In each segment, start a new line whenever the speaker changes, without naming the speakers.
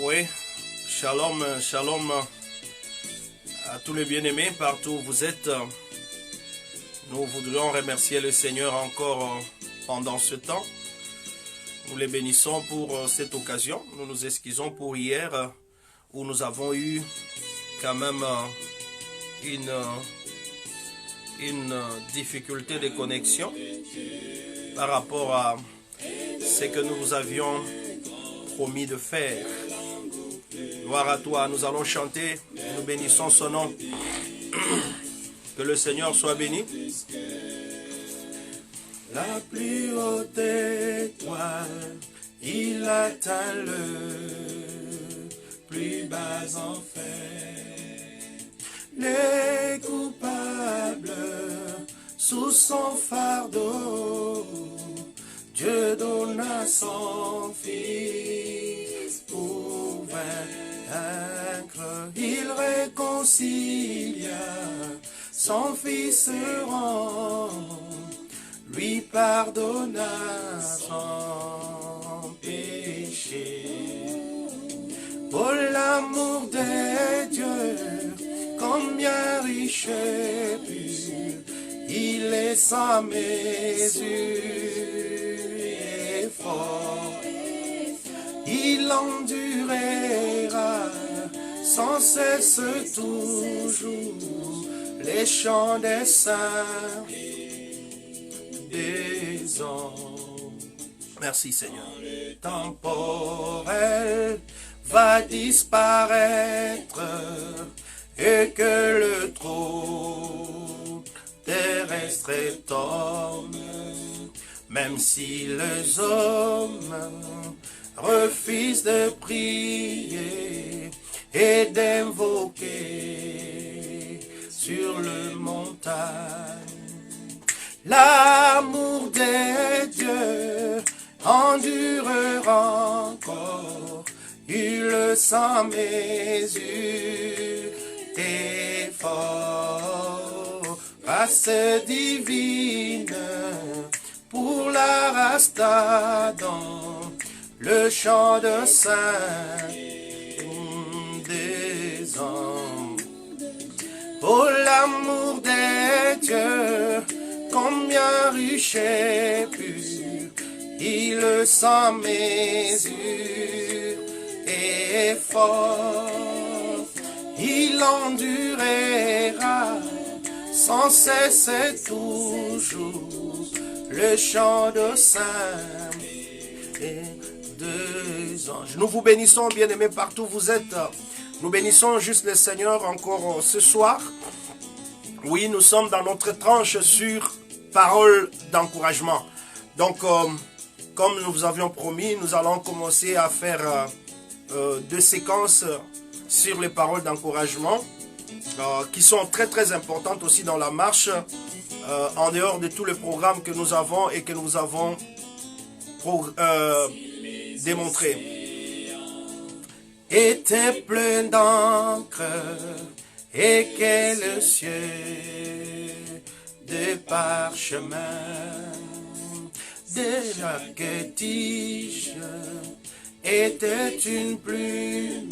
Oui, shalom, shalom à tous les bien-aimés partout où vous êtes. Nous voudrions remercier le Seigneur encore pendant ce temps. Nous les bénissons pour cette occasion. Nous nous excusons pour hier où nous avons eu quand même une difficulté de connexion par rapport à ce que nous vous avions promis de faire. Gloire à toi, nous allons chanter, nous bénissons son nom. Que le Seigneur soit béni. La plus haute étoile, il atteint le plus bas enfer. Les coupables sous son fardeau, Dieu donna son Fils pour vaincre. Il réconcilia son Fils rend, lui pardonna son péché. Pour l'amour de Dieu, combien riche et pur, il est sans mesure et fort. Il endurera sans cesse toujours les chants des saints, des anges. Merci Seigneur. Le temporel va disparaître et que le trône terrestre tombe, même si les hommes refusent de prier et d'invoquer sur le montagne. L'amour de Dieu endurera encore, il sans mesure et fort. Grâce divine pour la race d'Adam, le chant de saint des hommes. Oh l'amour de Dieu, combien riche et pur, il sans mesure et fort. Il endurera sans cesse toujours le chant de saints et de anges. Nous vous bénissons, bien-aimés, partout où vous êtes. Nous bénissons juste le Seigneur encore ce soir. Oui, nous sommes dans notre tranche sur parole d'encouragement. Donc, comme nous vous avions promis, nous allons commencer à faire 2 séquences sur les paroles d'encouragement qui sont très très importantes aussi dans la marche, en dehors de tous les programmes que nous avons et que nous avons démontré. Était plein d'encre et quel cieux de parchemin, déjà que tige était une plume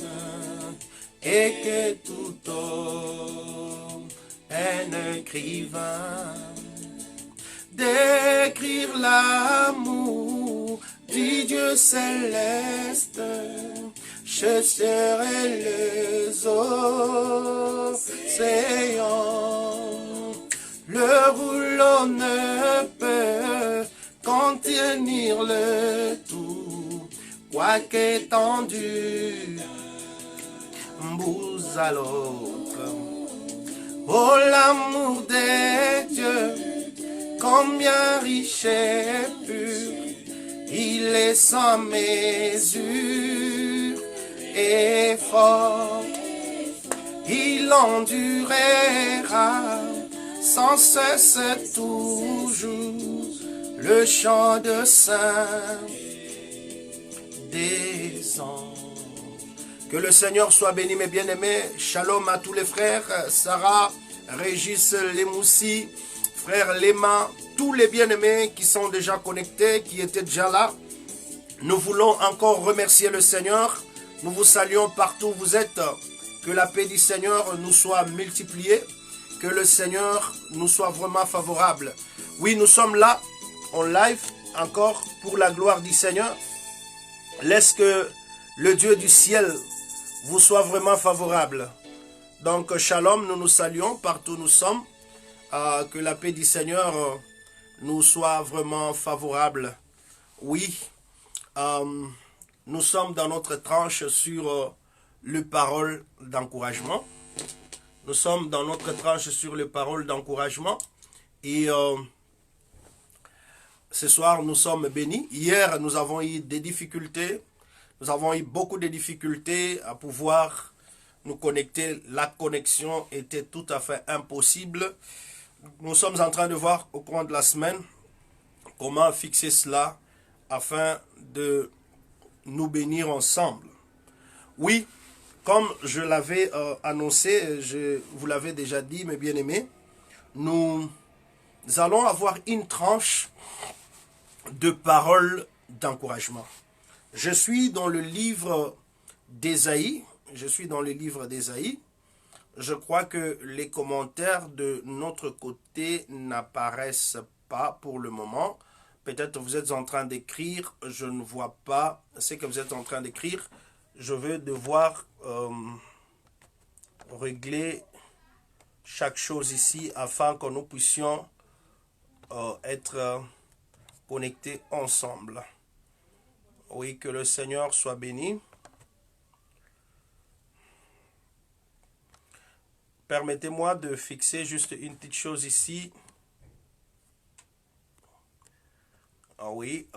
et que tout homme un écrivain d'écrire l'amour du Dieu céleste, je serai les océans, le rouleau ne peut contenir le tout, quoique étendu bout à l'autre. Oh l'amour de Dieu, combien riche et pur, il est sans mesure et fort. Il endurera sans cesse toujours le chant de saints des anges. Que le Seigneur soit béni, mes bien-aimés. Shalom à tous les frères, Sarah, Régis, Lemoussi, frère Léma, tous les bien-aimés qui sont déjà connectés, qui étaient déjà là. Nous voulons encore remercier le Seigneur Nous vous saluons partout où vous êtes. Que la paix du Seigneur nous soit multipliée. Que le Seigneur nous soit vraiment favorable. Oui, nous sommes là, en live, encore pour la gloire du Seigneur. Laisse que le Dieu du ciel vous soit vraiment favorable. Donc, shalom, nous nous saluons partout où nous sommes. Que la paix du Seigneur nous soit vraiment favorable. Oui, nous sommes dans notre tranche sur le parole d'encouragement. Nous sommes dans notre tranche sur le parole d'encouragement. Et ce soir, nous sommes bénis. Hier, nous avons eu des difficultés. Nous avons eu beaucoup de difficultés à pouvoir nous connecter. La connexion était tout à fait impossible. Nous sommes en train de voir au cours de la semaine comment fixer cela afin de nous bénir ensemble. Oui, comme je l'avais annoncé, je vous l'avais déjà dit, mes bien-aimés, nous allons avoir une tranche de paroles d'encouragement. Je suis dans le livre d'Ésaïe. Je crois que les commentaires de notre côté n'apparaissent pas pour le moment. Peut-être vous êtes en train d'écrire, je ne vois pas ce que vous êtes en train d'écrire. Je vais devoir régler chaque chose ici afin que nous puissions être connectés ensemble. Oui, que le Seigneur soit béni. Permettez-moi de fixer juste une petite chose ici. Ah oui.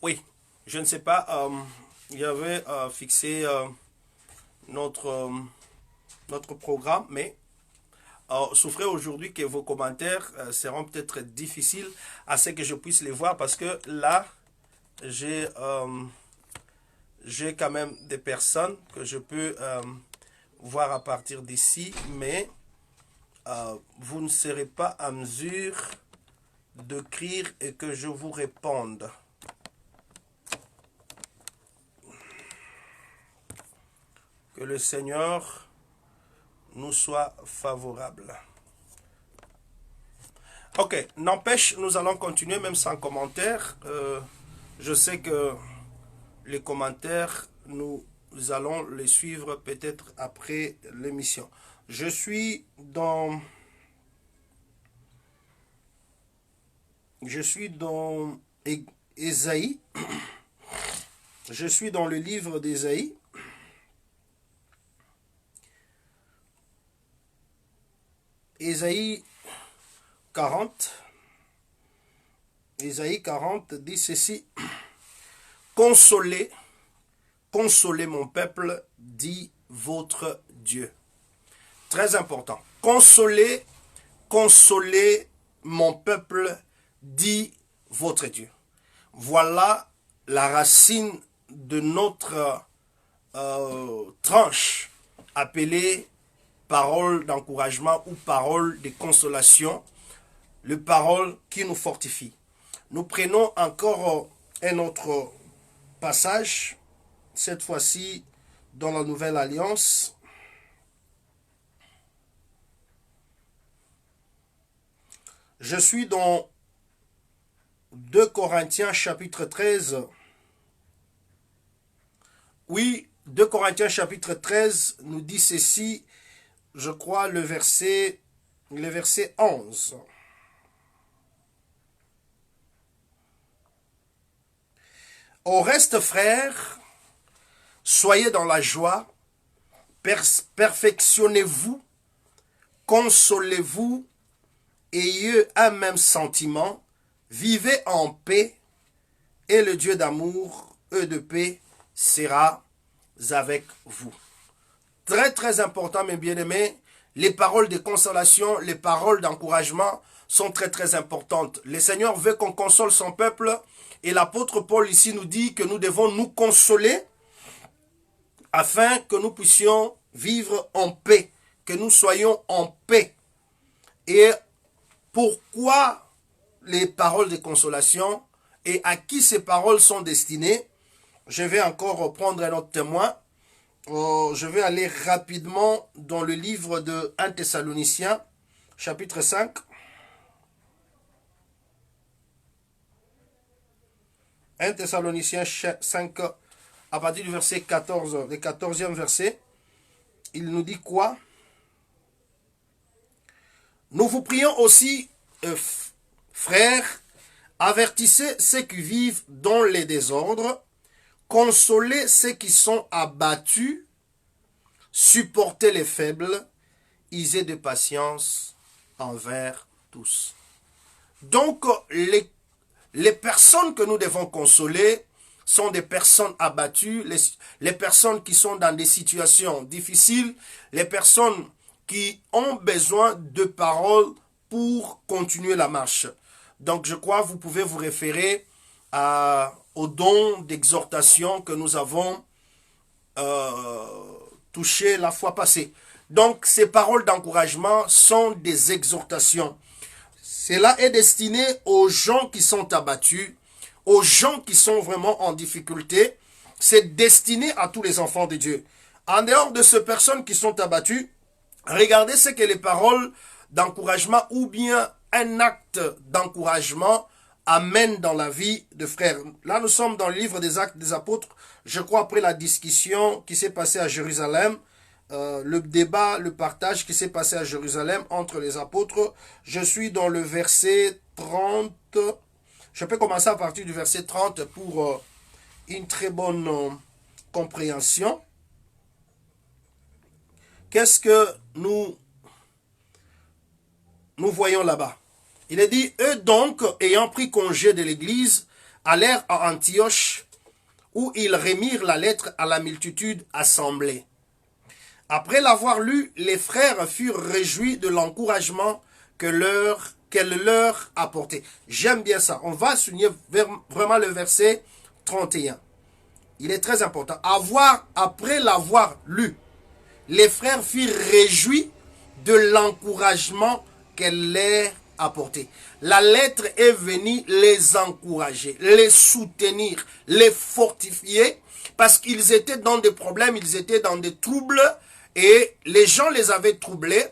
Oui, je ne sais pas. Il y avait fixé notre programme, mais souffrez aujourd'hui que vos commentaires seront peut-être difficiles à ce que je puisse les voir parce que là, j'ai quand même des personnes que je peux voir à partir d'ici, mais vous ne serez pas à mesure d'écrire et que je vous réponde. Que le Seigneur nous soit favorable. Ok, n'empêche, nous allons continuer même sans commentaire. Je sais que les commentaires, nous allons les suivre peut-être après l'émission. Je suis dans Ésaïe. Je suis dans le livre d'Ésaïe. Ésaïe 40. Ésaïe 40 dit ceci. Consolez, consolez mon peuple, dit votre Dieu. Très important. Consolez, consolez mon peuple, dit votre Dieu. Voilà la racine de notre tranche appelée parole d'encouragement ou parole de consolation, le parole qui nous fortifie. Nous prenons encore un autre passage, cette fois-ci dans la Nouvelle Alliance. Je suis dans 2 Corinthiens chapitre 13. Oui, 2 Corinthiens chapitre 13 nous dit ceci. Je crois le verset 11. Au reste, frères, soyez dans la joie, perfectionnez-vous, consolez-vous, ayez un même sentiment, vivez en paix, et le Dieu d'amour et de paix sera avec vous. Très très important, mes bien-aimés, les paroles de consolation, les paroles d'encouragement sont très très importantes. Le Seigneur veut qu'on console son peuple et l'apôtre Paul ici nous dit que nous devons nous consoler afin que nous puissions vivre en paix que nous soyons en paix. Et pourquoi les paroles de consolation et à qui ces paroles sont destinées? Je vais encore reprendre un autre témoin. Je vais aller rapidement dans le livre de 1 Thessaloniciens, chapitre 5. 1 Thessaloniciens 5, à partir du verset 14, le 14e verset, il nous dit quoi? Nous vous prions aussi, frères, avertissez ceux qui vivent dans les désordres, consolez ceux qui sont abattus, supportez les faibles, ayez de patience envers tous. Donc, les personnes que nous devons consoler sont des personnes abattues, les personnes qui sont dans des situations difficiles, les personnes qui ont besoin de paroles pour continuer la marche. Donc, je crois que vous pouvez vous référer au don d'exhortation que nous avons touché la fois passée. Donc, ces paroles d'encouragement sont des exhortations. Cela est destiné aux gens qui sont abattus, aux gens qui sont vraiment en difficulté. C'est destiné à tous les enfants de Dieu. En dehors de ces personnes qui sont abattues, regardez ce que les paroles d'encouragement ou bien un acte d'encouragement amènent dans la vie de frères. Là, nous sommes dans le livre des Actes des Apôtres, je crois après la discussion qui s'est passée à Jérusalem, le débat, le partage qui s'est passé à Jérusalem entre les apôtres. Je suis dans le verset 30. Je peux commencer à partir du verset 30 pour une très bonne compréhension. Qu'est-ce que nous voyons là-bas? Il est dit, eux donc, ayant pris congé de l'église, allèrent à Antioche, où ils remirent la lettre à la multitude assemblée. Après l'avoir lu, les frères furent réjouis de l'encouragement qu'elle leur apportait. J'aime bien ça. On va souligner vraiment le verset 31. Il est très important. Après l'avoir lu, les frères furent réjouis de l'encouragement qu'elle leur apportait. La lettre est venue les encourager, les soutenir, les fortifier, parce qu'ils étaient dans des problèmes, ils étaient dans des troubles, et les gens les avaient troublés.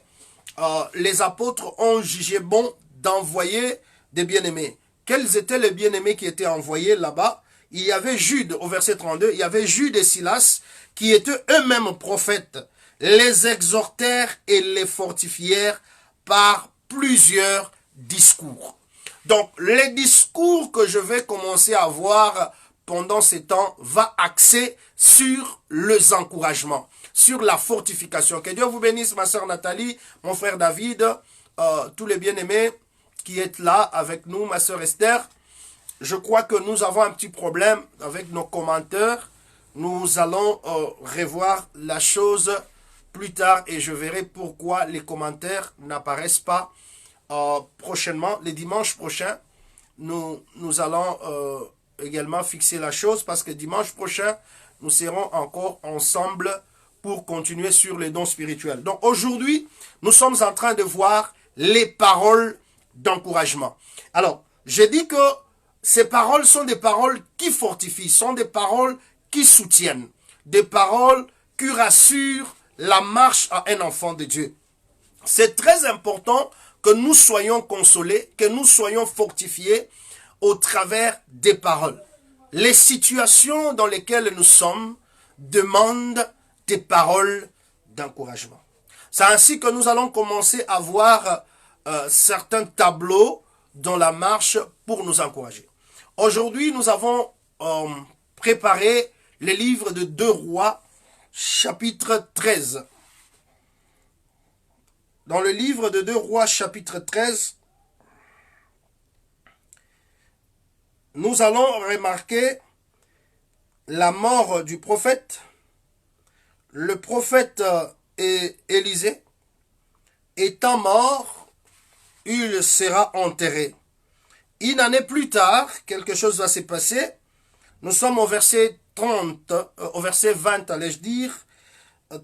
Les apôtres ont jugé bon d'envoyer des bien-aimés. Quels étaient les bien-aimés qui étaient envoyés là-bas? Il y avait Jude, au verset 32, il y avait Jude et Silas, qui étaient eux-mêmes prophètes, les exhortèrent et les fortifièrent par plusieurs discours. Donc, les discours que je vais commencer à voir pendant ces temps va axer sur les encouragements, sur la fortification. Que Dieu vous bénisse, ma sœur Nathalie, mon frère David, tous les bien-aimés qui êtes là avec nous, ma sœur Esther. Je crois que nous avons un petit problème avec nos commentaires. Nous allons revoir la chose plus tard et je verrai pourquoi les commentaires n'apparaissent pas prochainement. Les dimanches prochains, nous allons également fixer la chose parce que dimanche prochain, nous serons encore ensemble pour continuer sur les dons spirituels. Donc aujourd'hui, nous sommes en train de voir les paroles d'encouragement. Alors, j'ai dit que ces paroles sont des paroles qui fortifient, sont des paroles qui soutiennent, des paroles qui rassurent la marche à un enfant de Dieu. C'est très important que nous soyons consolés, que nous soyons fortifiés au travers des paroles. Les situations dans lesquelles nous sommes demandent des paroles d'encouragement. C'est ainsi que nous allons commencer à voir certains tableaux dans la marche pour nous encourager. Aujourd'hui, nous avons préparé le livre de 2 Rois, chapitre 13. Dans le livre de 2 Rois, chapitre 13, nous allons remarquer la mort du prophète. Le prophète Élisée étant mort, il sera enterré. Une année plus tard, quelque chose va se passer. Nous sommes au verset 30, au verset 20, allais-je dire,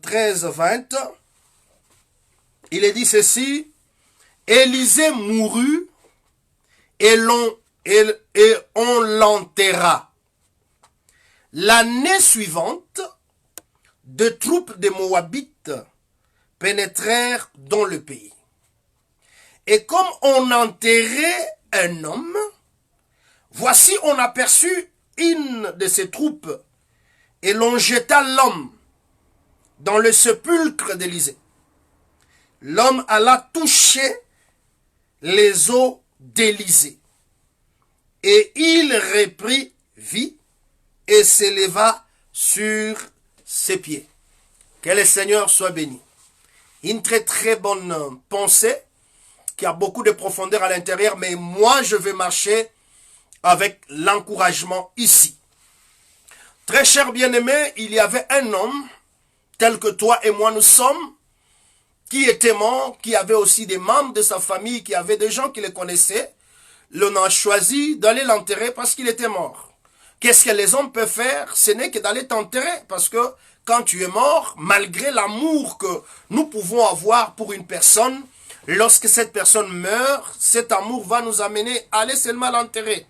13, 20. il est dit ceci, Élisée mourut et on l'enterra. L'année suivante, de troupes de Moabites pénétrèrent dans le pays. Et comme on enterrait un homme, voici on aperçut une de ces troupes et l'on jeta l'homme dans le sépulcre d'Élisée. L'homme alla toucher les os d'Élisée et il reprit vie et s'éleva sur ses pieds. Que le Seigneur soit béni. Une très très bonne pensée qui a beaucoup de profondeur à l'intérieur, mais moi je vais marcher avec l'encouragement ici. Très cher bien-aimé, il y avait un homme tel que toi et moi nous sommes, qui était mort, qui avait aussi des membres de sa famille, qui avaient des gens qui le connaissaient. L'on a choisi d'aller l'enterrer parce qu'il était mort. Qu'est-ce que les hommes peuvent faire? Ce n'est que d'aller t'enterrer, parce que quand tu es mort, malgré l'amour que nous pouvons avoir pour une personne, lorsque cette personne meurt, cet amour va nous amener à aller seulement l'enterrer.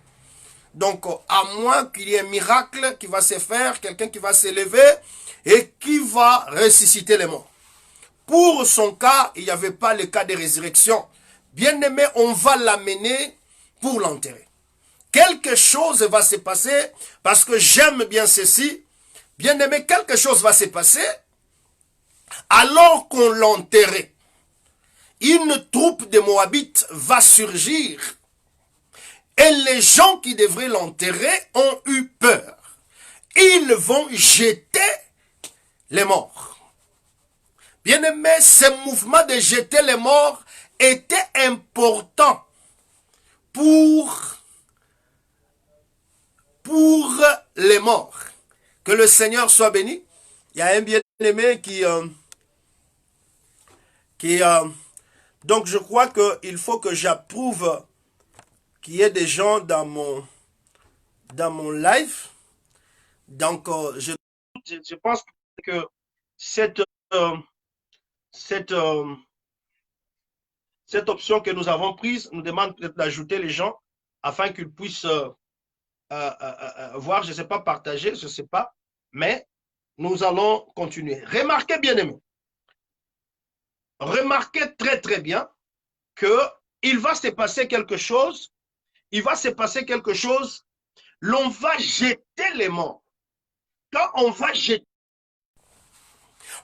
Donc, à moins qu'il y ait un miracle qui va se faire, quelqu'un qui va s'élever et qui va ressusciter les morts. Pour son cas, il n'y avait pas le cas de résurrection. Bien aimé, on va l'amener pour l'enterrer. Quelque chose va se passer, parce que j'aime bien ceci. Bien aimé, quelque chose va se passer alors qu'on l'enterrait. Une troupe de Moabites va surgir et les gens qui devraient l'enterrer ont eu peur. Ils vont jeter les morts. Bien aimé, ce mouvement de jeter les morts était important pour les morts. Que le Seigneur soit béni. Il y a un bien-aimé donc je crois qu'il faut que j'approuve qu'il y ait des gens dans mon live. Donc je pense que cette option que nous avons prise nous demande peut-être d'ajouter les gens afin qu'ils puissent voir, je ne sais pas, partager, je ne sais pas, mais nous allons continuer. Remarquez bien aimé, remarquez très très bien qu'il va se passer quelque chose, l'on va jeter les morts. Quand on va jeter,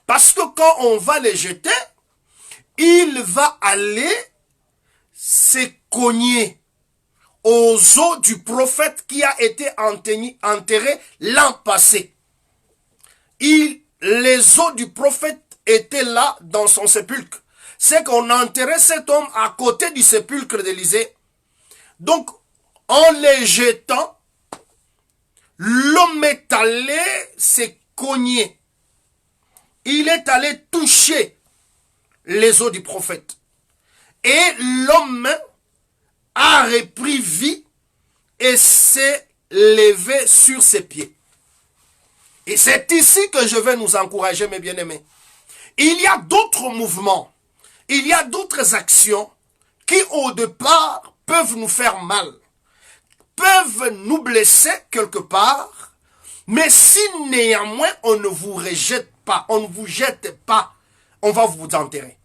parce que quand on va les jeter, il va aller se cogner aux os du prophète qui a été enterré l'an passé. Les os du prophète étaient là dans son sépulcre. C'est qu'on a enterré cet homme à côté du sépulcre d'Élisée. Donc, en les jetant, l'homme est allé se cogner. Il est allé toucher les os du prophète. Et l'homme a repris vie et s'est levé sur ses pieds. Et c'est ici que je vais nous encourager, mes bien-aimés. Il y a d'autres mouvements, il y a d'autres actions qui, au départ, peuvent nous faire mal, peuvent nous blesser quelque part, mais si néanmoins on ne vous rejette pas, on ne vous jette pas, on va vous enterrer.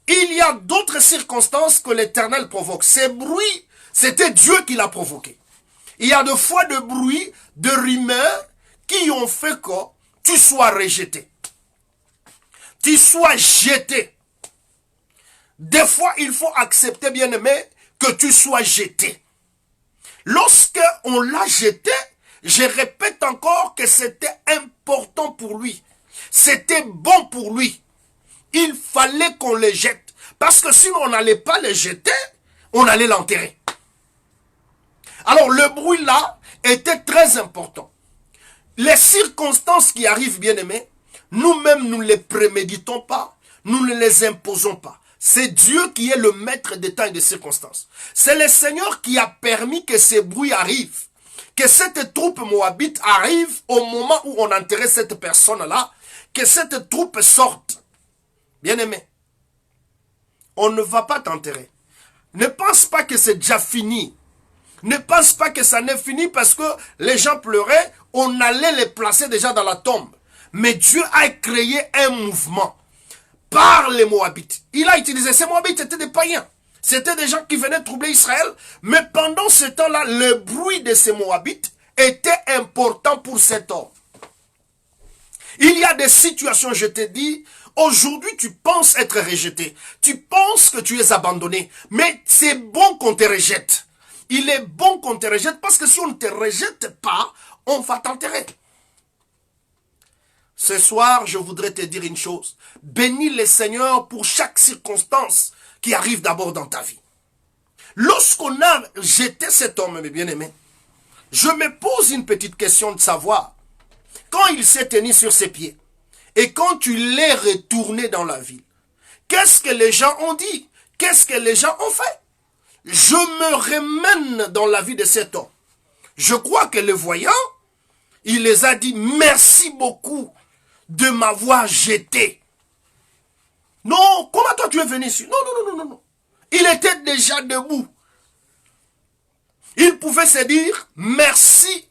Il y a d'autres circonstances que l'Éternel provoque. Ces bruits, c'était Dieu qui l'a provoqué. Il y a des fois de bruits, de rumeurs qui ont fait que tu sois rejeté. Tu sois jeté. Des fois, il faut accepter, bien-aimé, que tu sois jeté. Lorsque on l'a jeté, je répète encore que c'était important pour lui. C'était bon pour lui. Il fallait qu'on les jette. Parce que sinon on n'allait pas les jeter, on allait l'enterrer. Alors le bruit là était très important. Les circonstances qui arrivent, bien aimés, nous-mêmes nous ne les préméditons pas, nous ne les imposons pas. C'est Dieu qui est le maître des temps et des circonstances. C'est le Seigneur qui a permis que ces bruits arrivent. Que cette troupe moabite arrive au moment où on enterrait cette personne-là. Que cette troupe sorte. Bien aimé, on ne va pas t'enterrer. Ne pense pas que c'est déjà fini. Ne pense pas que ça n'est fini parce que les gens pleuraient, on allait les placer déjà dans la tombe. Mais Dieu a créé un mouvement par les Moabites. Il a utilisé, ces Moabites étaient des païens. C'était des gens qui venaient troubler Israël. Mais pendant ce temps-là, le bruit de ces Moabites était important pour cet homme. Il y a des situations, je te dis, aujourd'hui tu penses être rejeté. Tu penses que tu es abandonné. Mais c'est bon qu'on te rejette. Il est bon qu'on te rejette parce que si on ne te rejette pas, on va t'enterrer. Ce soir, je voudrais te dire une chose. Bénis le Seigneur pour chaque circonstance qui arrive d'abord dans ta vie. Lorsqu'on a jeté cet homme, mes bien-aimés, je me pose une petite question de savoir, quand il s'est tenu sur ses pieds, et quand tu l'es retourné dans la ville, qu'est-ce que les gens ont dit? Qu'est-ce que les gens ont fait? Je me remène dans la vie de cet homme. Je crois que le voyant, il les a dit, merci beaucoup de m'avoir jeté. Non, comment toi tu es venu ici? Non, non, non, non, non. Il était déjà debout. Il pouvait se dire, merci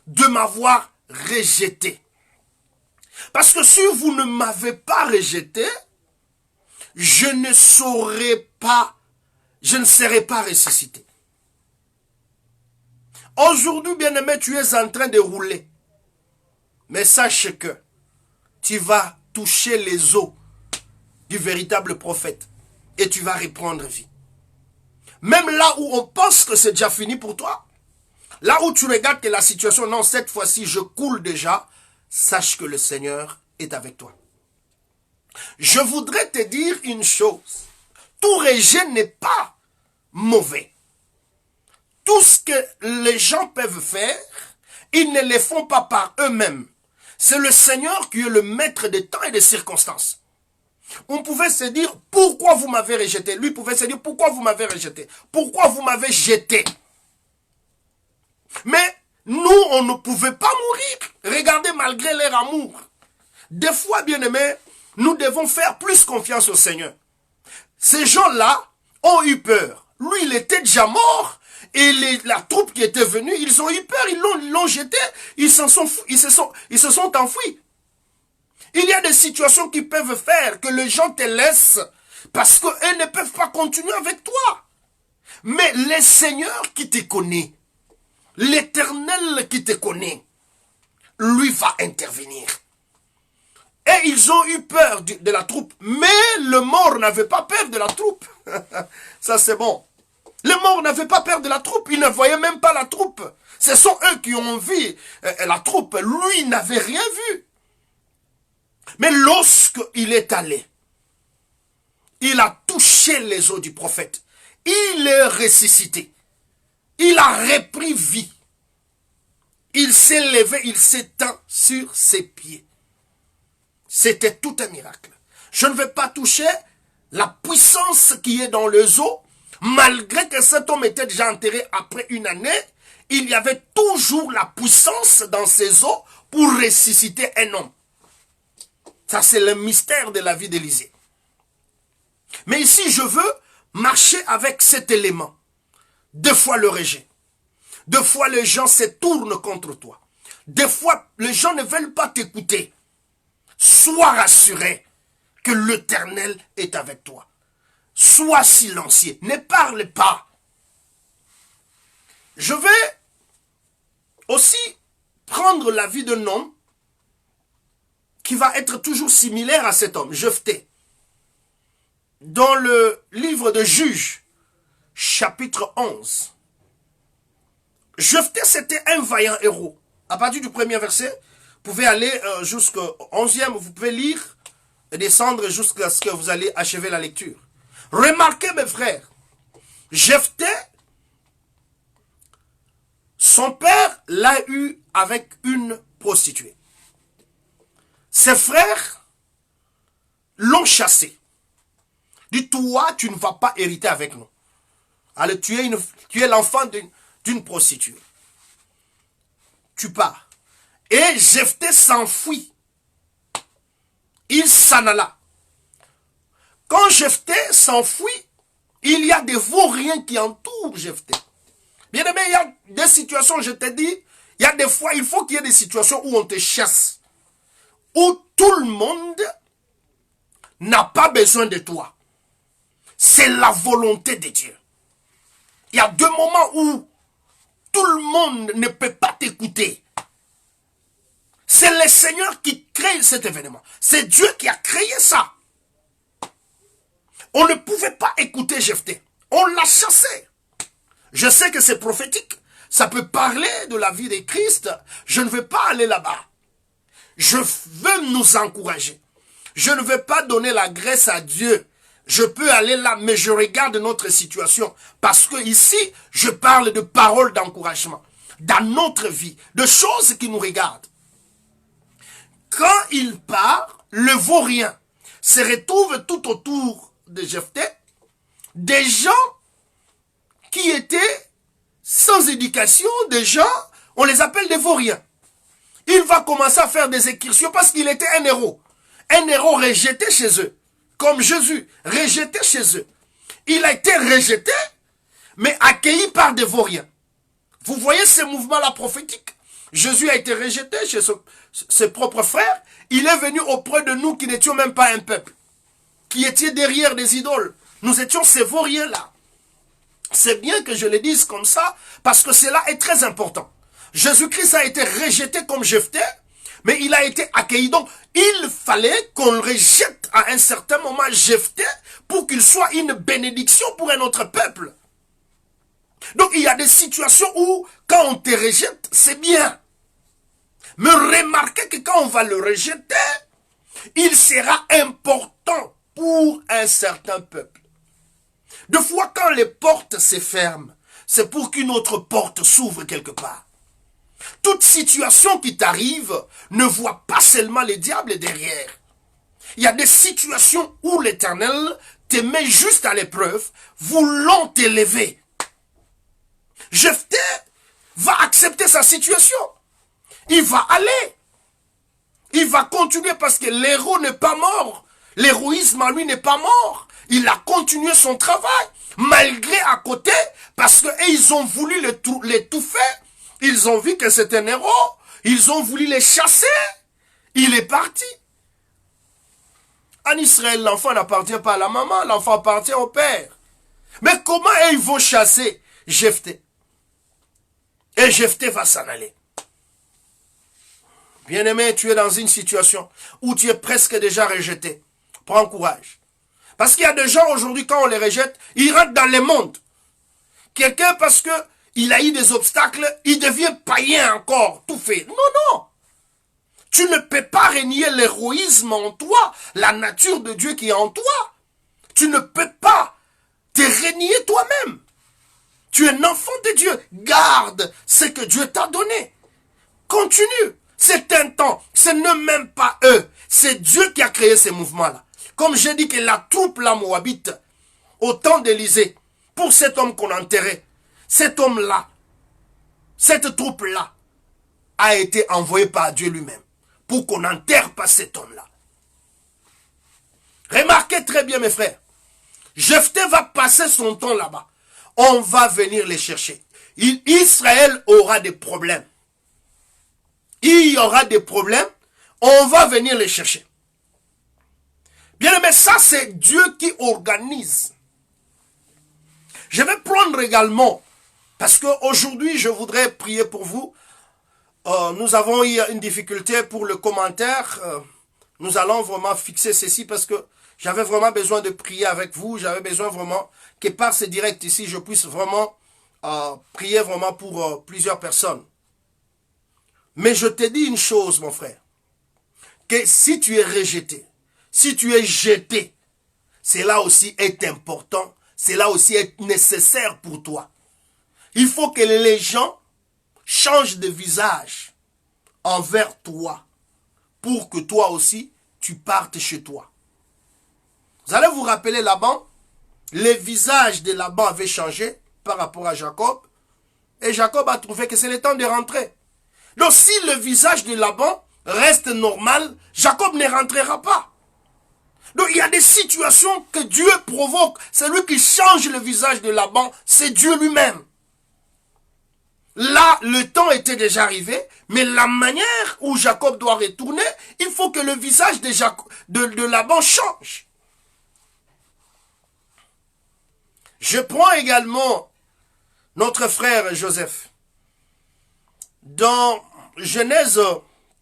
de m'avoir rejeté. Parce que si vous ne m'avez pas rejeté, je ne serais pas ressuscité. Aujourd'hui, bien-aimé, tu es en train de rouler. Mais sache que tu vas toucher les os du véritable prophète et tu vas reprendre vie. Même là où on pense que c'est déjà fini pour toi, là où tu regardes que la situation, non, cette fois-ci, je coule déjà, sache que le Seigneur est avec toi. Je voudrais te dire une chose. Tout rejet n'est pas mauvais. Tout ce que les gens peuvent faire, ils ne le font pas par eux-mêmes. C'est le Seigneur qui est le maître des temps et des circonstances. On pouvait se dire, pourquoi vous m'avez rejeté? Lui pouvait se dire, pourquoi vous m'avez rejeté? Pourquoi vous m'avez jeté? Mais nous, on ne pouvait pas mourir. Regardez, malgré leur amour. Des fois, bien-aimés, nous devons faire plus confiance au Seigneur. Ces gens-là ont eu peur. Lui, il était déjà mort. Et la troupe qui était venue, ils ont eu peur. Ils l'ont jeté. Ils se sont enfuis. Il y a des situations qui peuvent faire que les gens te laissent parce qu'eux ne peuvent pas continuer avec toi. Mais le Seigneur qui te connaît, l'Éternel qui te connaît, lui va intervenir. Et ils ont eu peur de la troupe. Mais le mort n'avait pas peur de la troupe. Ça c'est bon. Le mort n'avait pas peur de la troupe. Il ne voyait même pas la troupe. Ce sont eux qui ont vu la troupe. Lui n'avait rien vu. Mais lorsqu'il est allé, il a touché les os du prophète. Il est ressuscité. Il a repris vie. Il s'est levé, il s'étend sur ses pieds. C'était tout un miracle. Je ne vais pas toucher la puissance qui est dans les os. Malgré que cet homme était déjà enterré après une année, il y avait toujours la puissance dans ses os pour ressusciter un homme. Ça, c'est le mystère de la vie d'Élisée. Mais ici, je veux marcher avec cet élément. Deux fois le rejet. Deux fois, les gens se tournent contre toi. Des fois, les gens ne veulent pas t'écouter. Sois rassuré que l'Éternel est avec toi. Sois silencieux. Ne parle pas. Je vais aussi prendre la vie d'un homme qui va être toujours similaire à cet homme, Jephthé. Dans le livre de Juges, chapitre 11. Jephthé, c'était un vaillant héros. À partir du premier verset, vous pouvez aller jusqu'au 11e, vous pouvez lire et descendre jusqu'à ce que vous allez achever la lecture. Remarquez, mes frères, Jephthé, son père l'a eu avec une prostituée. Ses frères l'ont chassé. Dit, toi, tu ne vas pas hériter avec nous. Allez, tu es l'enfant d'une prostituée. Tu pars. Et Jephthé s'enfuit. Il s'en alla. Quand Jephthé s'enfuit, il y a des vauriens qui entourent Jephthé. Bien aimé, il y a des situations, je te dis, il y a des fois, il faut qu'il y ait des situations où on te chasse. Où tout le monde n'a pas besoin de toi. C'est la volonté de Dieu. Il y a deux moments où tout le monde ne peut pas t'écouter. C'est le Seigneur qui crée cet événement. C'est Dieu qui a créé ça. On ne pouvait pas écouter Jephthé. On l'a chassé. Je sais que c'est prophétique. Ça peut parler de la vie de Christ. Je ne veux pas aller là-bas. Je veux nous encourager. Je ne veux pas donner la grâce à Dieu. Je peux aller là, mais je regarde notre situation. Parce que ici, je parle de paroles d'encouragement. Dans notre vie, de choses qui nous regardent. Quand il part, le vaurien se retrouve tout autour de Jephthé. Des gens qui étaient sans éducation, des gens, on les appelle des vauriens. Il va commencer à faire des excursions parce qu'il était un héros. Un héros rejeté chez eux. Comme Jésus, rejeté chez eux. Il a été rejeté, mais accueilli par des vauriens. Vous voyez ce mouvement-là prophétique? Jésus a été rejeté chez ses propres frères. Il est venu auprès de nous qui n'étions même pas un peuple. Qui étions derrière des idoles. Nous étions ces vauriens-là. C'est bien que je le dise comme ça, parce que cela est très important. Jésus-Christ a été rejeté comme Jephthé, mais il a été accueilli. Donc, il fallait qu'on rejette à un certain moment Jephthé pour qu'il soit une bénédiction pour un autre peuple. Donc, il y a des situations où, quand on te rejette, c'est bien. Mais remarquez que quand on va le rejeter, il sera important pour un certain peuple. Des fois, quand les portes se ferment, c'est pour qu'une autre porte s'ouvre quelque part. Toute situation qui t'arrive ne voit pas seulement le diable derrière. Il y a des situations où l'Éternel te met juste à l'épreuve, voulant t'élever. Jephthé va accepter sa situation. Il va aller. Il va continuer parce que l'héros n'est pas mort. L'héroïsme à lui n'est pas mort. Il a continué son travail, malgré à côté, parce qu'ils ont voulu l'étouffer. Ils ont vu que c'est un héros. Ils ont voulu les chasser. Il est parti. En Israël, l'enfant n'appartient pas à la maman, l'enfant appartient au père. Mais comment ils vont chasser Jephthé? Et Jephthé va s'en aller. Bien-aimé, tu es dans une situation où tu es presque déjà rejeté. Prends courage. Parce qu'il y a des gens aujourd'hui, quand on les rejette, ils rentrent dans le monde. Quelqu'un, parce que il a eu des obstacles, il devient païen encore, tout fait. Non, non. Tu ne peux pas renier l'héroïsme en toi, la nature de Dieu qui est en toi. Tu ne peux pas te renier toi-même. Tu es un enfant de Dieu. Garde ce que Dieu t'a donné. Continue. C'est un temps. Ce n'est même pas eux. C'est Dieu qui a créé ces mouvements-là. Comme j'ai dit que la troupe la Moabite, au temps d'Élysée, pour cet homme qu'on enterrait, cet homme-là, cette troupe-là, a été envoyée par Dieu lui-même, pour qu'on n'enterre pas cet homme-là. Remarquez très bien, mes frères, Jephthé va passer son temps là-bas. On va venir les chercher. Israël aura des problèmes. Il y aura des problèmes, on va venir les chercher. Bien aimé, ça c'est Dieu qui organise. Je vais prendre également, parce qu'aujourd'hui je voudrais prier pour vous. Nous avons eu une difficulté pour le commentaire. Nous allons vraiment fixer ceci parce que j'avais vraiment besoin de prier avec vous. J'avais besoin vraiment que par ce direct ici, je puisse vraiment prier vraiment pour plusieurs personnes. Mais je te dis une chose, mon frère, que si tu es rejeté, si tu es jeté, cela aussi est important, cela aussi est nécessaire pour toi. Il faut que les gens changent de visage envers toi pour que toi aussi, tu partes chez toi. Vous allez vous rappeler Laban, le visage de Laban avait changé par rapport à Jacob, et Jacob a trouvé que c'est le temps de rentrer. Donc si le visage de Laban reste normal, Jacob ne rentrera pas. Donc il y a des situations que Dieu provoque. C'est lui qui change le visage de Laban, c'est Dieu lui-même. Là, le temps était déjà arrivé, mais la manière où Jacob doit retourner, il faut que le visage de Laban change. Je prends également notre frère Joseph. Dans Genèse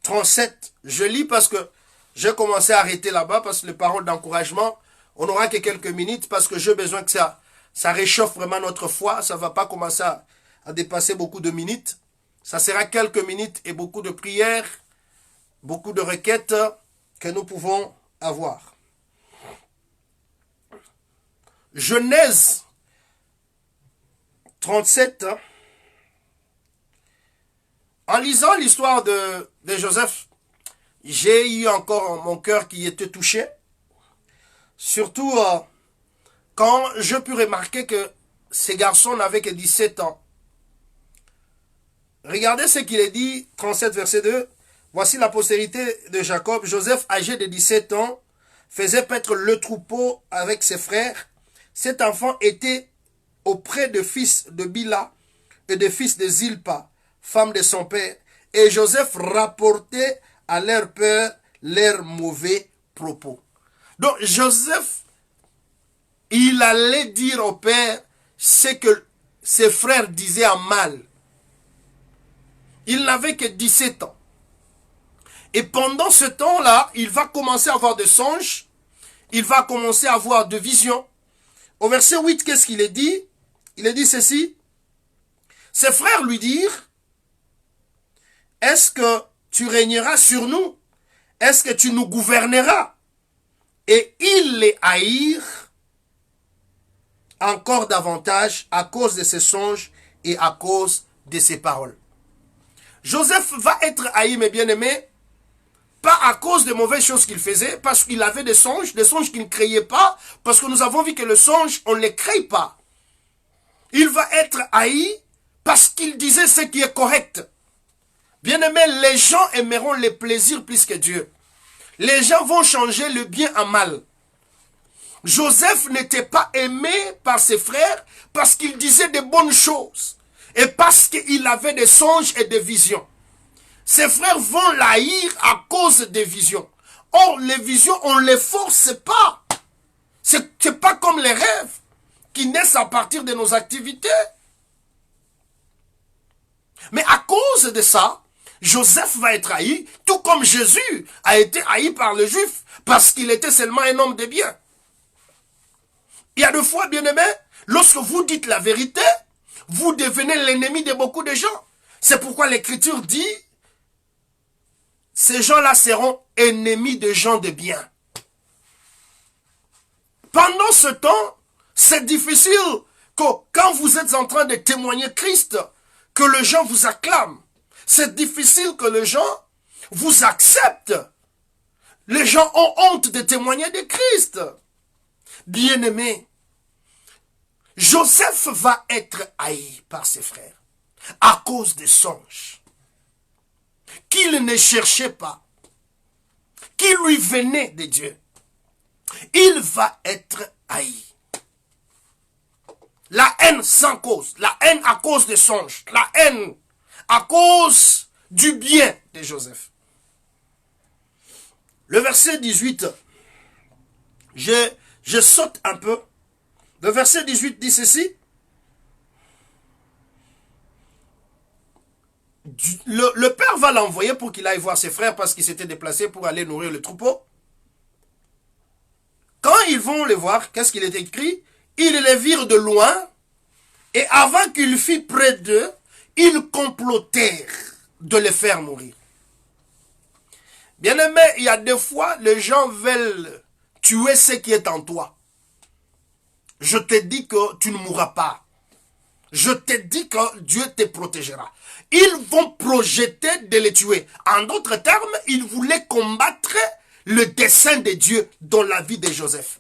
37, je lis parce que j'ai commencé à arrêter là-bas, parce que les paroles d'encouragement, on n'aura que quelques minutes, parce que j'ai besoin que ça réchauffe vraiment notre foi. Ça ne va pas commencer à dépasser beaucoup de minutes. Ça sera quelques minutes et beaucoup de prières, beaucoup de requêtes que nous pouvons avoir. Genèse 37, en lisant l'histoire de Joseph, j'ai eu encore mon cœur qui était touché. Surtout quand je pus remarquer que ces garçons n'avaient que 17 ans. Regardez ce qu'il est dit, 37 verset 2. Voici la postérité de Jacob. Joseph, âgé de 17 ans, faisait paître le troupeau avec ses frères. Cet enfant était auprès de fils de Bila et de fils de Zilpa, femme de son père. Et Joseph rapportait à leur père leurs mauvais propos. Donc Joseph, il allait dire au père ce que ses frères disaient en mal. Il n'avait que 17 ans. Et pendant ce temps-là, il va commencer à avoir des songes. Il va commencer à avoir des visions. Au verset 8, qu'est-ce qu'il est dit? Il est dit ceci. Ses frères lui dirent, est-ce que tu régneras sur nous? Est-ce que tu nous gouverneras? Et ils les haïrent encore davantage à cause de ses songes et à cause de ses paroles. Joseph va être haï, mes bien-aimés, pas à cause des mauvaises choses qu'il faisait, parce qu'il avait des songes qu'il ne créait pas, parce que nous avons vu que le songe, on ne les crée pas. Il va être haï parce qu'il disait ce qui est correct. Bien-aimés, les gens aimeront les plaisirs plus que Dieu. Les gens vont changer le bien en mal. Joseph n'était pas aimé par ses frères parce qu'il disait de bonnes choses et parce qu'il avait des songes et des visions. Ses frères vont l'haïr à cause des visions. Or, les visions, on ne les force pas. C'est pas comme les rêves qui naissent à partir de nos activités. Mais à cause de ça, Joseph va être haï, tout comme Jésus a été haï par les Juifs parce qu'il était seulement un homme de bien. Il y a des fois, bien-aimés, lorsque vous dites la vérité, vous devenez l'ennemi de beaucoup de gens. C'est pourquoi l'Écriture dit, ces gens-là seront ennemis de gens de bien. Pendant ce temps, c'est difficile que quand vous êtes en train de témoigner Christ, que les gens vous acclament. C'est difficile que les gens vous acceptent. Les gens ont honte de témoigner de Christ. Bien-aimé, Joseph va être haï par ses frères à cause des songes qu'il ne cherchait pas, qui lui venaient de Dieu. Il va être haï. La haine sans cause, la haine à cause des songes, la haine à cause du bien de Joseph. Le verset 18, je saute un peu. Le verset 18 dit ceci. Le père va l'envoyer pour qu'il aille voir ses frères parce qu'il s'était déplacé pour aller nourrir le troupeau. Quand ils vont les voir, qu'est-ce qu'il est écrit? Ils les virent de loin et avant qu'il fût près d'eux, ils complotèrent de les faire mourir. Bien-aimé, il y a des fois, les gens veulent tuer ce qui est en toi. Je te dis que tu ne mourras pas. Je te dis que Dieu te protégera. Ils vont projeter de les tuer. En d'autres termes, ils voulaient combattre le dessein de Dieu dans la vie de Joseph.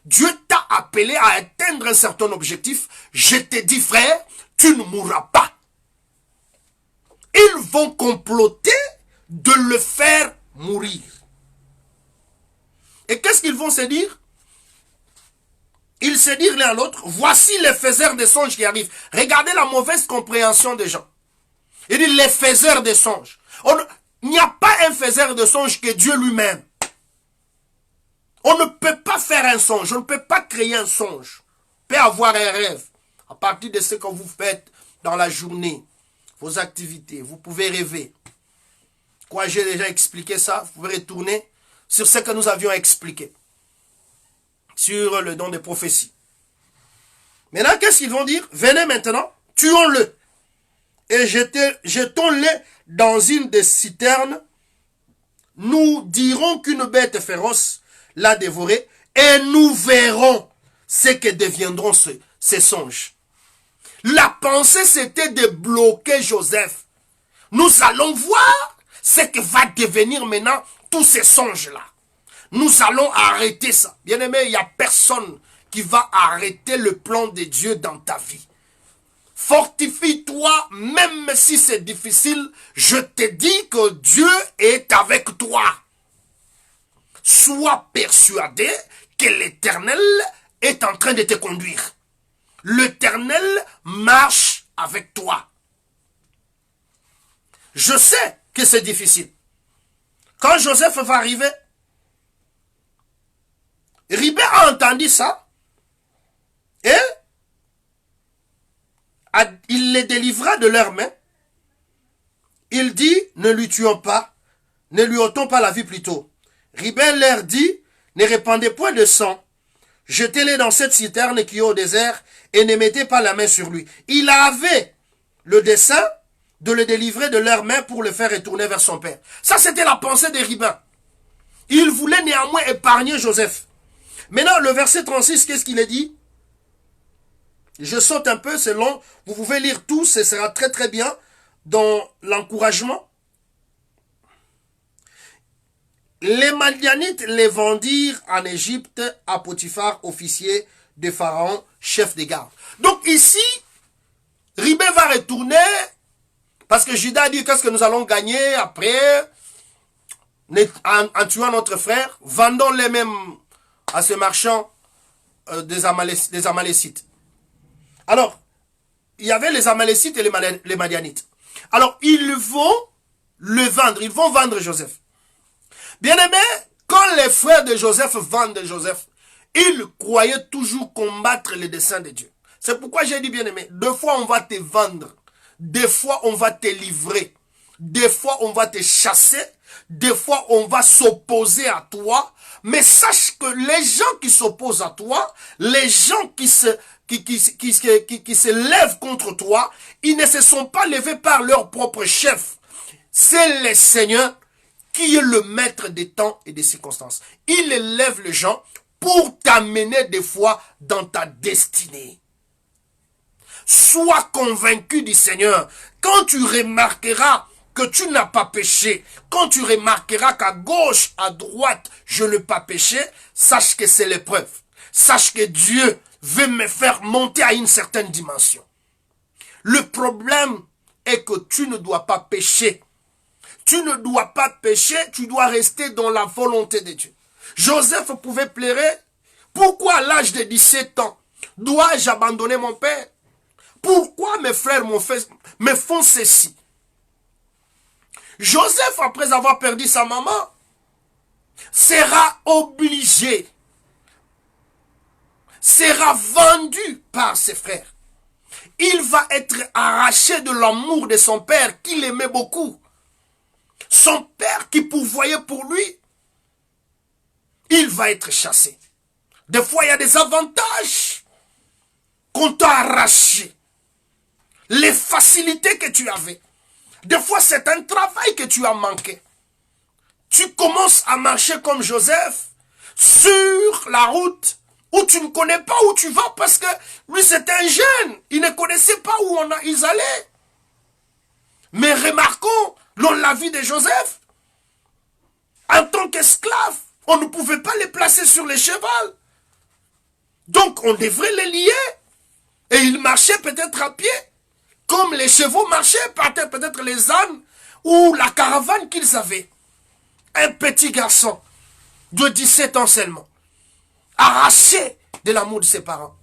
Dieu t'a appelé à atteindre un certain objectif. Je te dis, frère, tu ne mourras pas. Ils vont comploter de le faire mourir. Et qu'est-ce qu'ils vont se dire? Ils se disent l'un à l'autre, voici les faiseurs de songes qui arrivent. Regardez la mauvaise compréhension des gens. Il dit les faiseurs de songes. Il n'y a pas un faiseur de songes que Dieu lui-même. On ne peut pas faire un songe, on ne peut pas créer un songe. On peut avoir un rêve. À partir de ce que vous faites dans la journée, vos activités, vous pouvez rêver. Quoi, j'ai déjà expliqué ça, vous pouvez retourner sur ce que nous avions expliqué. Sur le don de prophétie. Maintenant, qu'est-ce qu'ils vont dire? Venez maintenant, tuons-le. Et jetons-le dans une des citernes. Nous dirons qu'une bête féroce l'a dévoré. Et nous verrons ce que deviendront ces songes. La pensée, c'était de bloquer Joseph. Nous allons voir ce que va devenir maintenant tous ces songes-là. Nous allons arrêter ça. Bien-aimé, il n'y a personne qui va arrêter le plan de Dieu dans ta vie. Fortifie-toi, même si c'est difficile. Je te dis que Dieu est avec toi. Sois persuadé que l'Éternel est en train de te conduire. L'Éternel marche avec toi. Je sais que c'est difficile. Quand Joseph va arriver, Ribé a entendu ça et il les délivra de leurs mains. Il dit, ne lui tuons pas, ne lui ôtons pas la vie plutôt. Ribé leur dit, ne répandez point de sang, jetez-les dans cette citerne qui est au désert et ne mettez pas la main sur lui. Il avait le dessein de le délivrer de leurs mains pour le faire retourner vers son père. Ça, c'était la pensée des Ribins. Il voulait néanmoins épargner Joseph. Maintenant, le verset 36, qu'est-ce qu'il est dit? Je saute un peu, c'est long. Vous pouvez lire tout, ce sera très très bien dans l'encouragement. Les Madianites les vendirent en Égypte à Potiphar, officier de Pharaon, chef des gardes. Donc ici, Ribé va retourner parce que Judas dit qu'est-ce que nous allons gagner après en tuant notre frère. Vendons-les même à ce marchand des Amalécites. Alors, il y avait les Amalécites et les Madianites. Alors, ils vont le vendre. Ils vont vendre Joseph. Bien aimé, quand les frères de Joseph vendent Joseph, ils croyaient toujours combattre les desseins de Dieu. C'est pourquoi j'ai dit, bien aimé, des fois on va te vendre, des fois on va te livrer, des fois on va te chasser, des fois on va s'opposer à toi, mais sache que les gens qui s'opposent à toi, les gens qui se lèvent contre toi, ils ne se sont pas levés par leur propre chef. C'est le Seigneur qui est le maître des temps et des circonstances. Il élève les gens pour t'amener des fois dans ta destinée. Sois convaincu du Seigneur. Quand tu remarqueras que tu n'as pas péché, quand tu remarqueras qu'à gauche, à droite, je n'ai pas péché, sache que c'est l'épreuve. Sache que Dieu veut me faire monter à une certaine dimension. Le problème est que tu ne dois pas pécher. Tu ne dois pas pécher, tu dois rester dans la volonté de Dieu. Joseph pouvait pleurer. Pourquoi à l'âge de 17 ans, dois-je abandonner mon père? Pourquoi mes frères me font ceci? Joseph, après avoir perdu sa maman, sera obligé, sera vendu par ses frères. Il va être arraché de l'amour de son père qu'il aimait beaucoup. Son père qui pourvoyait pour lui, il va être chassé. Des fois, il y a des avantages qu'on t'a arraché. Les facilités que tu avais. Des fois, c'est un travail que tu as manqué. Tu commences à marcher comme Joseph sur la route où tu ne connais pas où tu vas parce que lui, c'était un jeune. Il ne connaissait pas où ils allaient. Mais remarquons, dans la vie de Joseph, en tant qu'esclave, on ne pouvait pas les placer sur les chevaux. Donc, on devrait les lier. Et ils marchaient peut-être à pied. Comme les chevaux marchaient, peut-être les ânes ou la caravane qu'ils avaient. Un petit garçon de 17 ans seulement, arraché de l'amour de ses parents.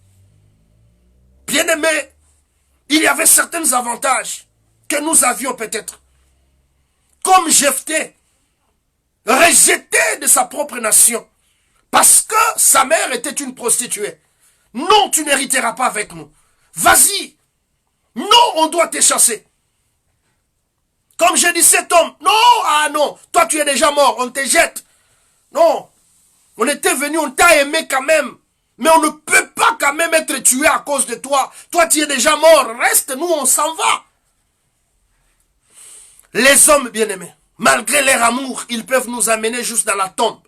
Bien-aimé, il y avait certains avantages que nous avions peut-être. Comme Jephthé, rejeté de sa propre nation, parce que sa mère était une prostituée. Non, tu n'hériteras pas avec nous. Vas-y. Non, on doit te chasser. Comme j'ai dit, cet homme, non, ah non, toi tu es déjà mort, on te jette. Non, on était venu, on t'a aimé quand même. Mais on ne peut pas quand même être tué à cause de toi. Toi tu es déjà mort, reste, nous on s'en va. Les hommes bien-aimés, malgré leur amour, ils peuvent nous amener juste dans la tombe.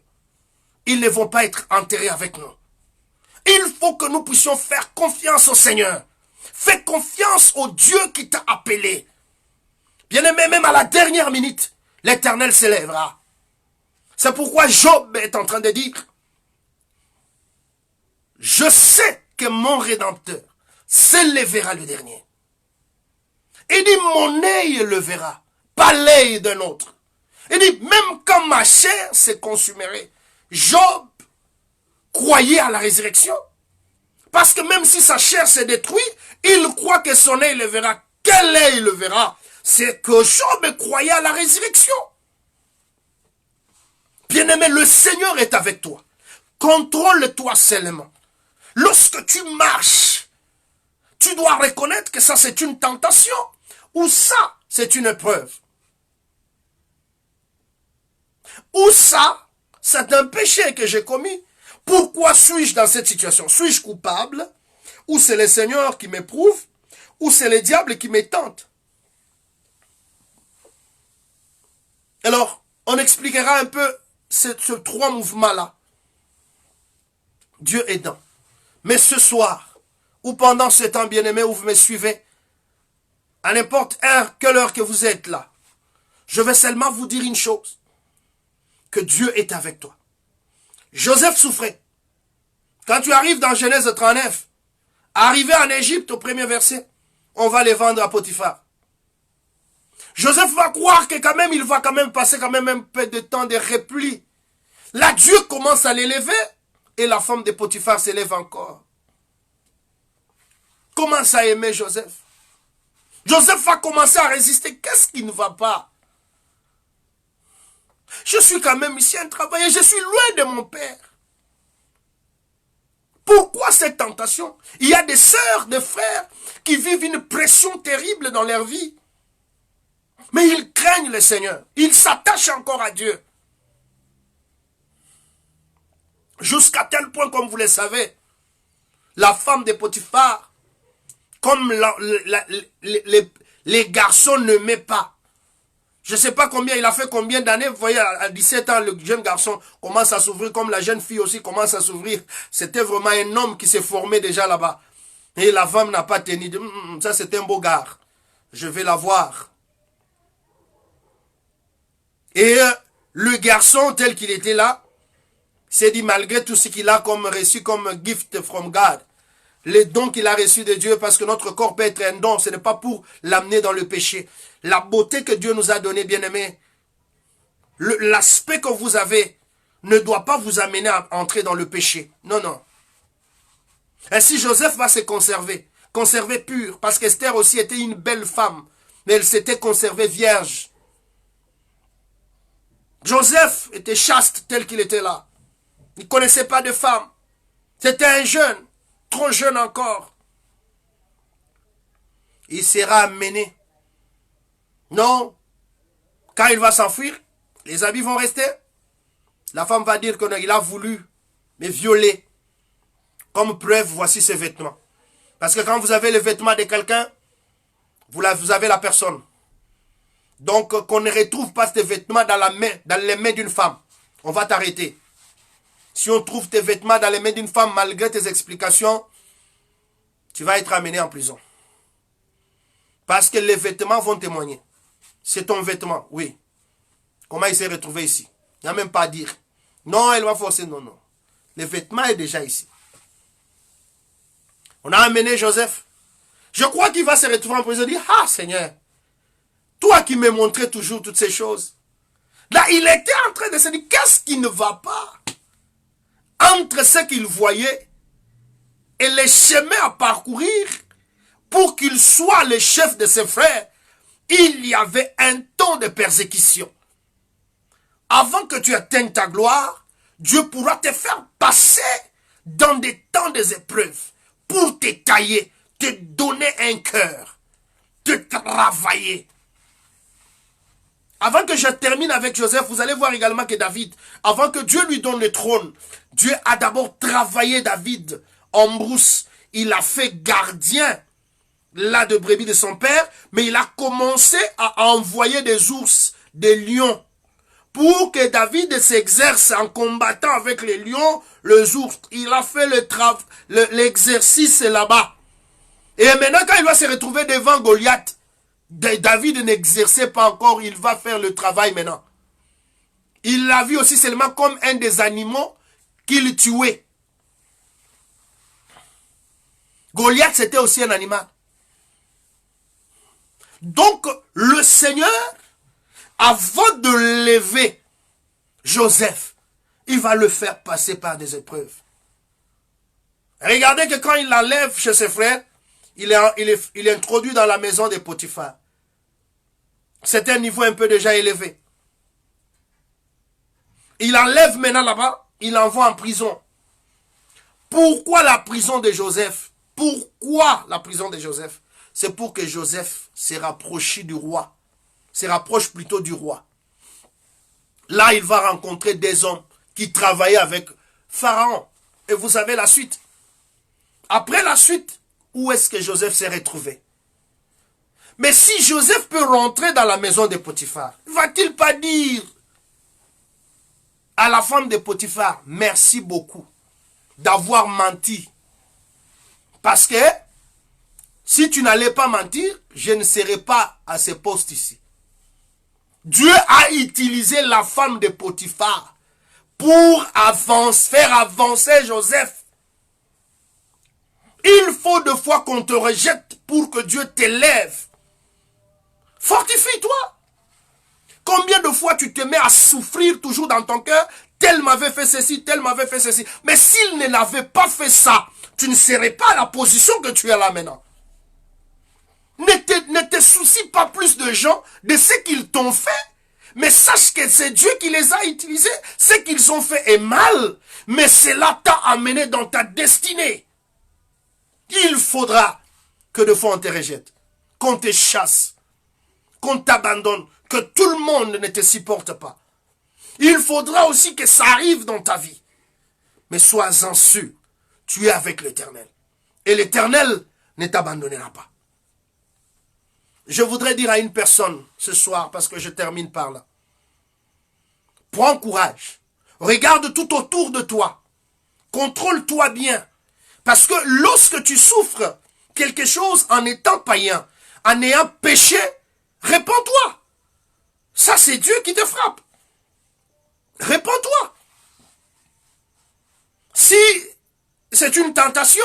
Ils ne vont pas être enterrés avec nous. Il faut que nous puissions faire confiance au Seigneur. Fais confiance au Dieu qui t'a appelé. Bien-aimé, même à la dernière minute, l'Éternel s'élèvera. C'est pourquoi Job est en train de dire, je sais que mon Rédempteur s'élèvera le dernier. Il dit, mon œil le verra, pas l'œil d'un autre. Il dit, même quand ma chair se consumerait, Job croyait à la résurrection. Parce que même si sa chair se détruit, il croit que son œil le verra. Quel œil le verra? C'est que Job croyait à la résurrection. Bien-aimé, le Seigneur est avec toi. Contrôle-toi seulement. Lorsque tu marches, tu dois reconnaître que ça c'est une tentation ou ça c'est une épreuve. Ou ça, c'est un péché que j'ai commis. Pourquoi suis-je dans cette situation? Suis-je coupable? Ou c'est le Seigneur qui m'éprouve? Ou c'est le diable qui me tente? Alors, on expliquera un peu ces trois mouvements-là. Dieu aidant. Mais ce soir, ou pendant ce temps bien-aimé où vous me suivez, à n'importe quelle heure que vous êtes là, je vais seulement vous dire une chose. Que Dieu est avec toi. Joseph souffrait. Quand tu arrives dans Genèse 39, arrivé en Égypte au premier verset, on va les vendre à Potiphar. Joseph va croire que quand même, il va quand même passer quand même un peu de temps de repli. Là, Dieu commence à l'élever et la femme de Potiphar s'élève encore. Commence à aimer Joseph. Joseph va commencer à résister. Qu'est-ce qui ne va pas? Je suis quand même ici un travailleur, je suis loin de mon père. Pourquoi cette tentation? Il y a des sœurs, des frères qui vivent une pression terrible dans leur vie. Mais ils craignent le Seigneur. Ils s'attachent encore à Dieu. Jusqu'à tel point, comme vous le savez, la femme de Potiphar, comme les garçons ne m'aiment pas. Je ne sais pas combien, il a fait combien d'années, vous voyez, à 17 ans, le jeune garçon commence à s'ouvrir, comme la jeune fille aussi commence à s'ouvrir. C'était vraiment un homme qui s'est formé déjà là-bas. Et la femme n'a pas tenu, ça c'est un beau gars, je vais la voir. Et le garçon, tel qu'il était là, s'est dit, malgré tout ce qu'il a comme reçu comme gift from God, les dons qu'il a reçus de Dieu, parce que notre corps peut être un don, ce n'est pas pour l'amener dans le péché. La beauté que Dieu nous a donnée, bien-aimés, l'aspect que vous avez ne doit pas vous amener à entrer dans le péché. Non, non. Ainsi, Joseph va se conserver pur, parce qu'Esther aussi était une belle femme, mais elle s'était conservée vierge. Joseph était chaste tel qu'il était là. Il ne connaissait pas de femme. C'était un jeune, trop jeune encore. Il sera amené. Non. Quand il va s'enfuir, les habits vont rester. La femme va dire qu'il a voulu me violer. Comme preuve, voici ses vêtements. Parce que quand vous avez les vêtements de quelqu'un, vous avez la personne. Donc, qu'on ne retrouve pas tes vêtements dans les mains d'une femme. On va t'arrêter. Si on trouve tes vêtements dans les mains d'une femme, malgré tes explications, tu vas être amené en prison. Parce que les vêtements vont témoigner. C'est ton vêtement, oui. Comment il s'est retrouvé ici? Il n'y a même pas à dire. Non, elle va forcer, non, non. Le vêtement est déjà ici. On a amené Joseph. Je crois qu'il va se retrouver en prison et dire, ah Seigneur, toi qui m'as montré toujours toutes ces choses, Là, il était en train de se dire, qu'est-ce qui ne va pas entre ce qu'il voyait et les chemins à parcourir pour qu'il soit le chef de ses frères. Il y avait un temps de persécution. Avant que tu atteignes ta gloire, Dieu pourra te faire passer dans des temps des épreuves pour te tailler, te donner un cœur, te travailler. Avant que je termine avec Joseph, vous allez voir également que David, avant que Dieu lui donne le trône, Dieu a d'abord travaillé David en brousse. Il a fait gardien là de brebis de son père, mais il a commencé à envoyer des ours, des lions, pour que David s'exerce en combattant avec les lions, les ours. Il a fait l'exercice là-bas. Et maintenant, quand il va se retrouver devant Goliath, David n'exerçait pas encore, il va faire le travail maintenant. Il l'a vu aussi seulement comme un des animaux qu'il tuait. Goliath, c'était aussi un animal. Donc, le Seigneur, avant de lever Joseph, il va le faire passer par des épreuves. Regardez que quand il l'enlève chez ses frères, il est introduit dans la maison de Potiphar. C'est un niveau un peu déjà élevé. Il enlève maintenant là-bas, il l'envoie en prison. Pourquoi la prison de Joseph? Pourquoi la prison de Joseph? C'est pour que Joseph se rapproche du roi. Se rapproche plutôt du roi. Là, il va rencontrer des hommes qui travaillaient avec Pharaon. Et vous savez la suite. Après la suite, où est-ce que Joseph s'est retrouvé? Mais si Joseph peut rentrer dans la maison de Potiphar, va-t-il pas dire à la femme de Potiphar, merci beaucoup d'avoir menti? Parce que si tu n'allais pas mentir, je ne serais pas à ce poste ici. Dieu a utilisé la femme de Potiphar pour faire avancer Joseph. Il faut deux fois qu'on te rejette pour que Dieu t'élève. Fortifie-toi. Combien de fois tu te mets à souffrir toujours dans ton cœur? Tel m'avait fait ceci, tel m'avait fait ceci. Mais s'il ne l'avait pas fait ça, tu ne serais pas à la position que tu es là maintenant. Ne te soucie pas plus de gens, de ce qu'ils t'ont fait. Mais sache que c'est Dieu qui les a utilisés. Ce qu'ils ont fait est mal. Mais cela t'a amené dans ta destinée. Il faudra que de fois on te rejette, qu'on te chasse, qu'on t'abandonne, que tout le monde ne te supporte pas. Il faudra aussi que ça arrive dans ta vie. Mais sois-en sûr, tu es avec l'Éternel. Et l'Éternel ne t'abandonnera pas. Je voudrais dire à une personne ce soir, parce que je termine par là. Prends courage. Regarde tout autour de toi. Contrôle-toi bien. Parce que lorsque tu souffres quelque chose en étant païen, en ayant péché, répands-toi. Ça, c'est Dieu qui te frappe. Répands-toi. Si c'est une tentation,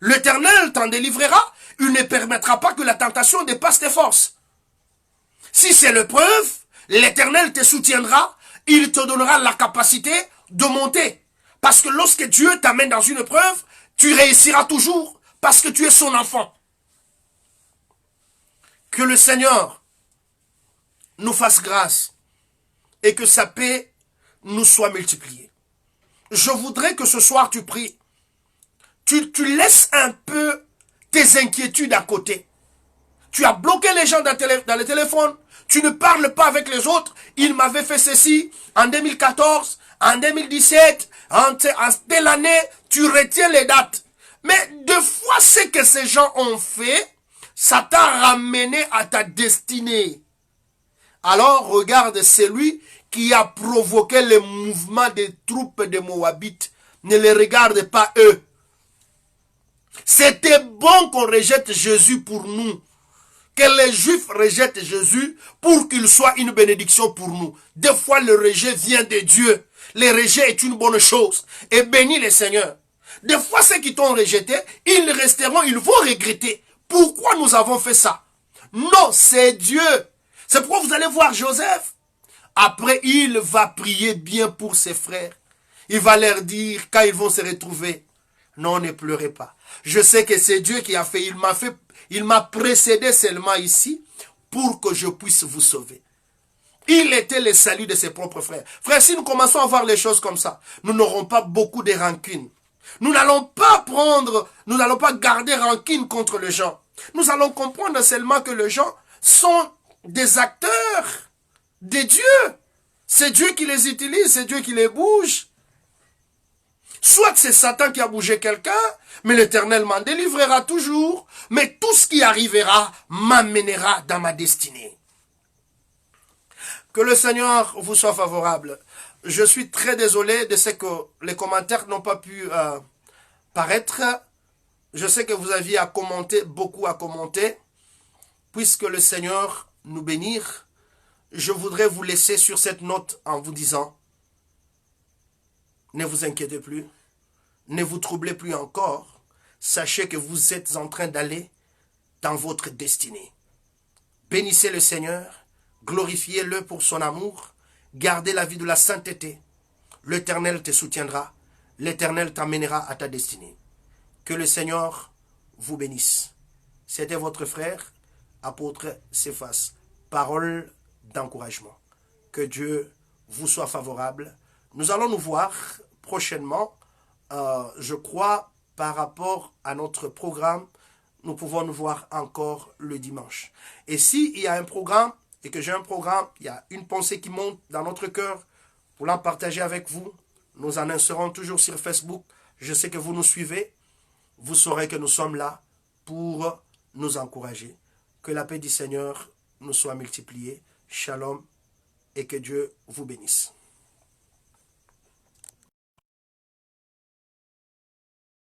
l'Éternel t'en délivrera. Il ne permettra pas que la tentation dépasse tes forces. Si c'est l'épreuve, l'Éternel te soutiendra. Il te donnera la capacité de monter. Parce que lorsque Dieu t'amène dans une épreuve, tu réussiras toujours parce que tu es son enfant. Que le Seigneur nous fasse grâce et que sa paix nous soit multipliée. Je voudrais que ce soir tu pries. Tu laisses un peu tes inquiétudes à côté. Tu as bloqué les gens dans le téléphone. Tu ne parles pas avec les autres. Il m'avait fait ceci en 2014, en 2017, en telle année. Tu retiens les dates. Mais deux fois, ce que ces gens ont fait, ça t'a ramené à ta destinée. Alors, regarde celui qui a provoqué le mouvement des troupes de Moabites. Ne les regarde pas eux. C'était bon qu'on rejette Jésus pour nous. Que les Juifs rejettent Jésus pour qu'il soit une bénédiction pour nous. Des fois, le rejet vient de Dieu. Le rejet est une bonne chose. Et bénis le Seigneur. Des fois, ceux qui t'ont rejeté, ils resteront, ils vont regretter. Pourquoi nous avons fait ça? Non, c'est Dieu. C'est pourquoi vous allez voir Joseph. Après, il va prier bien pour ses frères. Il va leur dire, quand ils vont se retrouver, non, ne pleurez pas. Je sais que c'est Dieu qui a fait. Il m'a précédé seulement ici pour que je puisse vous sauver. Il était le salut de ses propres frères. Frères, si nous commençons à voir les choses comme ça, nous n'aurons pas beaucoup de rancune. Nous n'allons pas garder rancune contre les gens. Nous allons comprendre seulement que les gens sont des acteurs de Dieu. C'est Dieu qui les utilise, c'est Dieu qui les bouge. Soit c'est Satan qui a bougé quelqu'un, mais l'Éternel m'en délivrera toujours. Mais tout ce qui arrivera m'amènera dans ma destinée. Que le Seigneur vous soit favorable. Je suis très désolé de ce que les commentaires n'ont pas pu paraître. Je sais que vous aviez à commenter, beaucoup à commenter. Puisque le Seigneur nous bénisse, je voudrais vous laisser sur cette note en vous disant, ne vous inquiétez plus, ne vous troublez plus encore. Sachez que vous êtes en train d'aller dans votre destinée. Bénissez le Seigneur, glorifiez-le pour son amour, gardez la vie de la sainteté. L'Éternel te soutiendra, l'Éternel t'amènera à ta destinée. Que le Seigneur vous bénisse. C'était votre frère, apôtre Céphas. Parole d'encouragement. Que Dieu vous soit favorable. Nous allons nous voir prochainement, je crois, par rapport à notre programme, nous pouvons nous voir encore le dimanche. Et s'il y a un programme, et que j'ai un programme, il y a une pensée qui monte dans notre cœur, pour la partager avec vous, nous en serons toujours sur Facebook. Je sais que vous nous suivez. Vous saurez que nous sommes là pour nous encourager. Que la paix du Seigneur nous soit multipliée. Shalom et que Dieu vous bénisse.